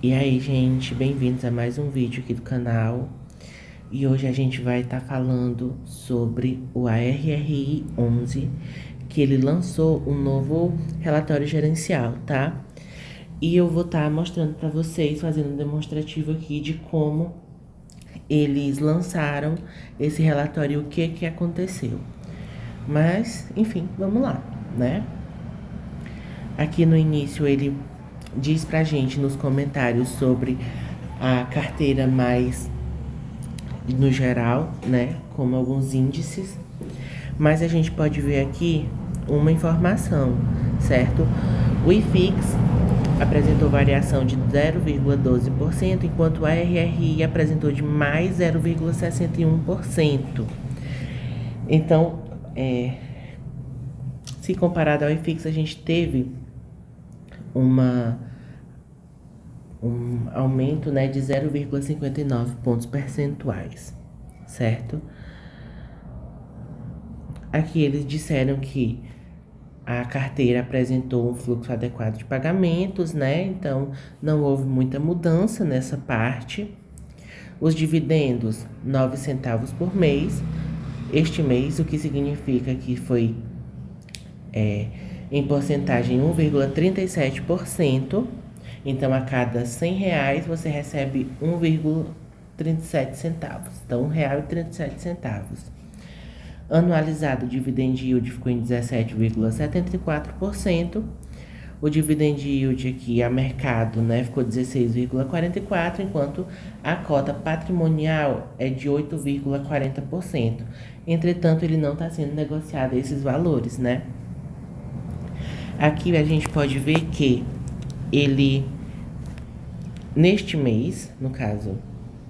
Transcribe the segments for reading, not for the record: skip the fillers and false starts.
E aí, gente, bem-vindos a mais um vídeo aqui do canal. E hoje a gente vai estar falando sobre o ARRI 11, que ele lançou um novo relatório gerencial, tá? E eu vou estar mostrando para vocês, fazendo um demonstrativo aqui de como eles lançaram esse relatório e o que aconteceu. Mas, enfim, vamos lá, né? Aqui no início ele diz pra gente nos comentários sobre a carteira mais no geral, né? Como alguns índices. Mas a gente pode ver aqui uma informação, certo? O IFIX apresentou variação de 0,12%, enquanto o ARRI apresentou de mais 0,61%. Então, se comparado ao IFIX, a gente teve um aumento, né, de 0,59 pontos percentuais, certo? Aqui eles disseram que a carteira apresentou um fluxo adequado de pagamentos, né? Então, não houve muita mudança nessa parte. Os dividendos, 9 centavos por mês. Este mês, o que significa que foi em porcentagem 1,37%. Então, a cada R$100 você recebe 1,37 centavos. Então, R$1,37. Anualizado, o dividend yield ficou em 17,74%. O dividend yield aqui a mercado, né, ficou 16,44%, enquanto a cota patrimonial é de 8,40%. Entretanto, ele não está sendo negociado a esses valores, né? Aqui a gente pode ver que ele, neste mês, no caso,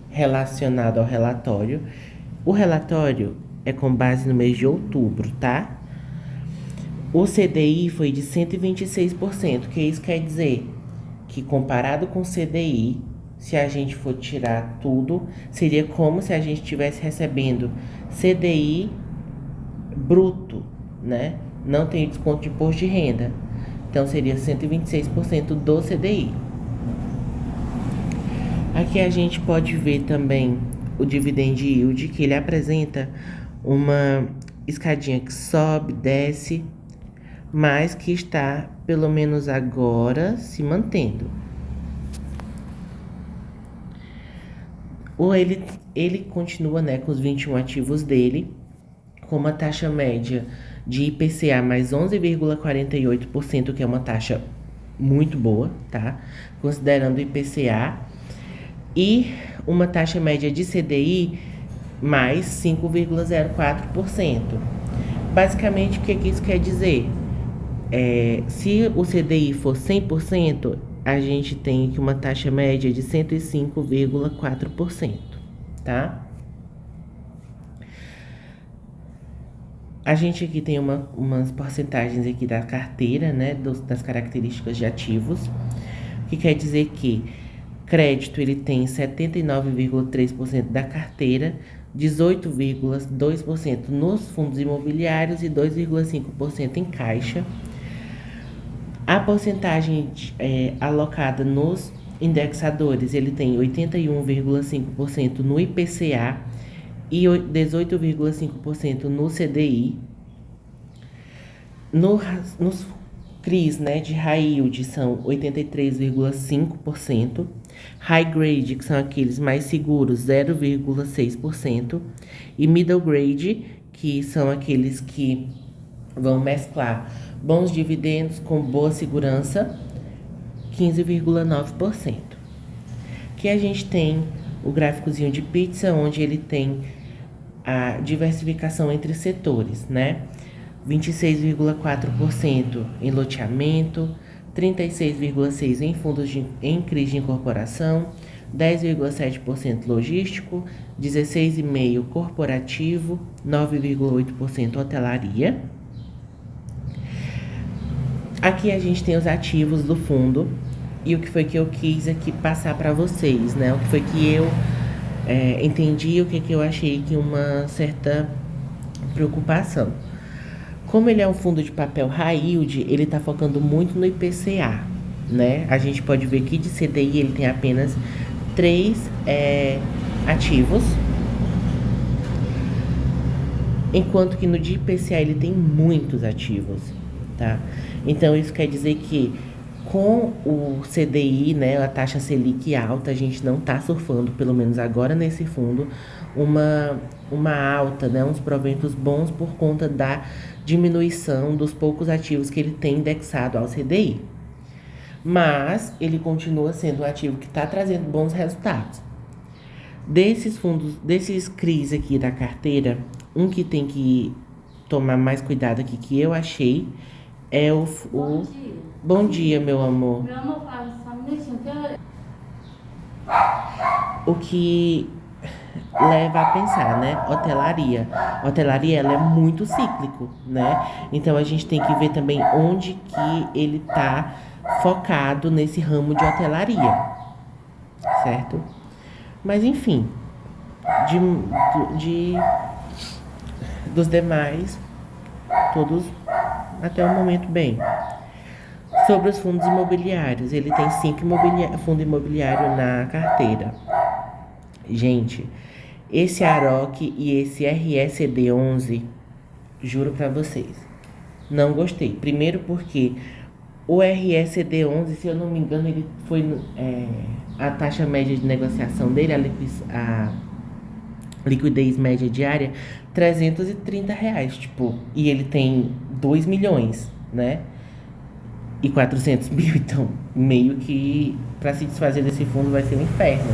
relacionado ao relatório, o relatório é com base no mês de outubro, tá? O CDI foi de 126%, que isso quer dizer que comparado com o CDI, se a gente for tirar tudo, seria como se a gente estivesse recebendo CDI bruto, né? Não tem desconto de imposto de renda. Então, seria 126% do CDI. Aqui a gente pode ver também o dividend yield, que ele apresenta uma escadinha que sobe, desce, mas que está, pelo menos agora, se mantendo. Ou ele continua, né, com os 21 ativos dele, com uma taxa média de IPCA mais 11,48%, que é uma taxa muito boa, tá? Considerando o IPCA. E uma taxa média de CDI mais 5,04%. Basicamente, o que isso quer dizer? Se o CDI for 100%, a gente tem aqui uma taxa média de 105,4%, tá? A gente aqui tem umas porcentagens aqui da carteira, né, das características de ativos, que quer dizer que crédito ele tem 79,3% da carteira, 18,2% nos fundos imobiliários e 2,5% em caixa. A porcentagem alocada nos indexadores, ele tem 81,5% no IPCA e 18,5% no CDI. Nos CRIs, né, de high yield são 83,5%. High grade, que são aqueles mais seguros, 0,6%. E middle grade, que são aqueles que vão mesclar bons dividendos com boa segurança, 15,9%. Aqui a gente tem o gráficozinho de pizza, onde ele tem a diversificação entre setores, né? 26,4% em loteamento, 36,6% em fundos em crise de incorporação, 10,7% logístico, 16,5% corporativo, 9,8% hotelaria. Aqui a gente tem os ativos do fundo e o que foi que eu quis aqui passar para vocês, né? O que foi que eu entendi, o que eu achei que uma certa preocupação. Como ele é um fundo de papel high yield, ele está focando muito no IPCA, né? A gente pode ver que de CDI ele tem apenas 3 ativos, enquanto que no de IPCA ele tem muitos ativos, tá? Então isso quer dizer que com o CDI, né, a taxa Selic alta, a gente não tá surfando, pelo menos agora nesse fundo, uma alta, né, uns proventos bons por conta da diminuição dos poucos ativos que ele tem indexado ao CDI. Mas ele continua sendo um ativo que está trazendo bons resultados. Desses fundos, desses CRIs aqui da carteira, um que tem que tomar mais cuidado aqui que eu achei é o... Bom dia. Bom dia, meu amor. Meu amor, fala só um minutinho. O que leva a pensar, né? Hotelaria. Hotelaria, ela é muito cíclico, né? Então, a gente tem que ver também onde que ele tá focado nesse ramo de hotelaria, certo? Mas, enfim, dos demais, todos até o momento bem. Sobre os fundos imobiliários, ele tem 5 fundos imobiliários na carteira. Gente, esse Aroc e esse RSD11, juro pra vocês, não gostei. Primeiro porque o RSD11, se eu não me engano, ele foi a taxa média de negociação dele, a liquidez média diária, R$ 330, tipo, e ele tem 2 milhões, né? E 400 mil, então meio que para se desfazer desse fundo vai ser um inferno.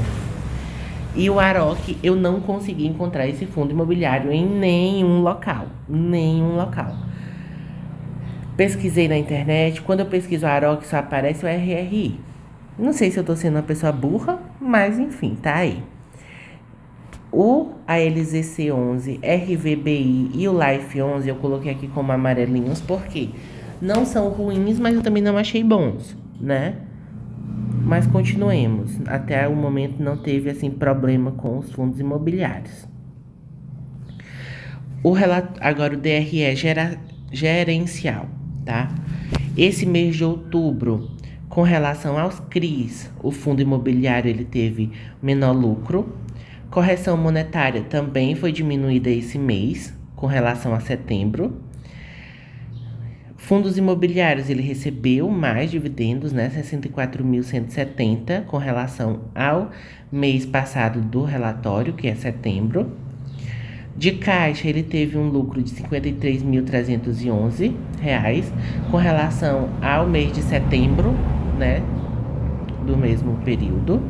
E o Aroc, eu não consegui encontrar esse fundo imobiliário em nenhum local. Nenhum local. Pesquisei na internet, quando eu pesquiso o Aroc só aparece o RRI. Não sei se eu tô sendo uma pessoa burra, mas enfim, tá aí. O ALZC11, RVBI e o Life11 eu coloquei aqui como amarelinhos porque não são ruins, mas eu também não achei bons, né? Mas continuemos. Até o momento não teve assim problema com os fundos imobiliários. Agora o DRE gerencial, tá? Esse mês de outubro, com relação aos CRIs, o fundo imobiliário ele teve menor lucro. Correção monetária também foi diminuída esse mês, com relação a setembro. Fundos imobiliários, ele recebeu mais dividendos, né? 64.170 com relação ao mês passado do relatório, que é setembro. De caixa, ele teve um lucro de R$ 53.311 com relação ao mês de setembro, né? Do mesmo período.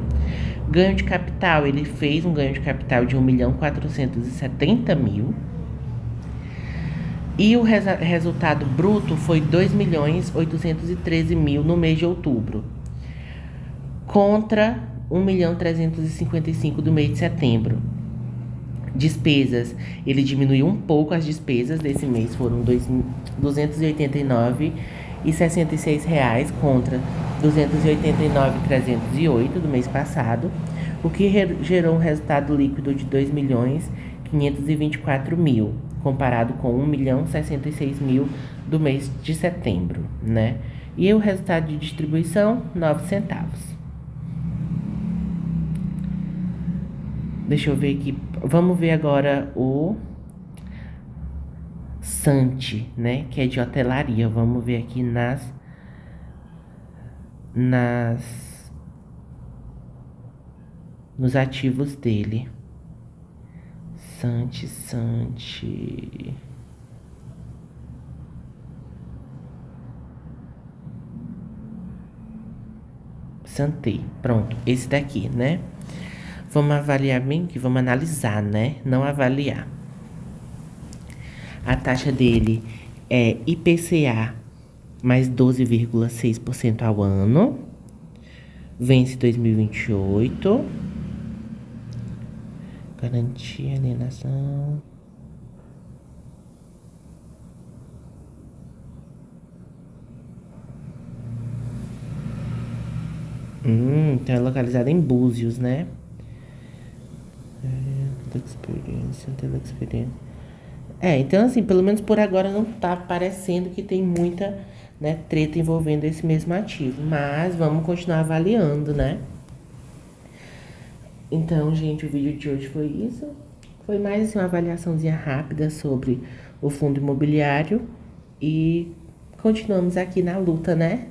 Ganho de capital, ele fez um ganho de capital de 1.470.000. E o resultado bruto foi 2.813.000 no mês de outubro, contra 1.355.000 do mês de setembro. Despesas, ele diminuiu um pouco as despesas desse mês, foram R$ 289,66 contra R$ 289.308 do mês passado, o que gerou um resultado líquido de R$ 2.524.000, comparado com R$ 1.066.000 do mês de setembro, né? E o resultado de distribuição, 9 centavos. Deixa eu ver aqui. Vamos ver agora o Sante, né? Que é de hotelaria. Vamos ver aqui nos ativos dele. Sante. Santei. Pronto, esse daqui, né? Vamos avaliar bem que vamos analisar, né? Não avaliar. A taxa dele é IPCA mais 12,6% ao ano. Vence 2028. Garantia, alienação. Então é localizado em Búzios, né? Telexperiência. Então assim, pelo menos por agora não tá parecendo que tem muita, né, treta envolvendo esse mesmo ativo. Mas vamos continuar avaliando, né? Então, gente, o vídeo de hoje foi isso. Foi mais assim, uma avaliaçãozinha rápida sobre o fundo imobiliário. E continuamos aqui na luta, né?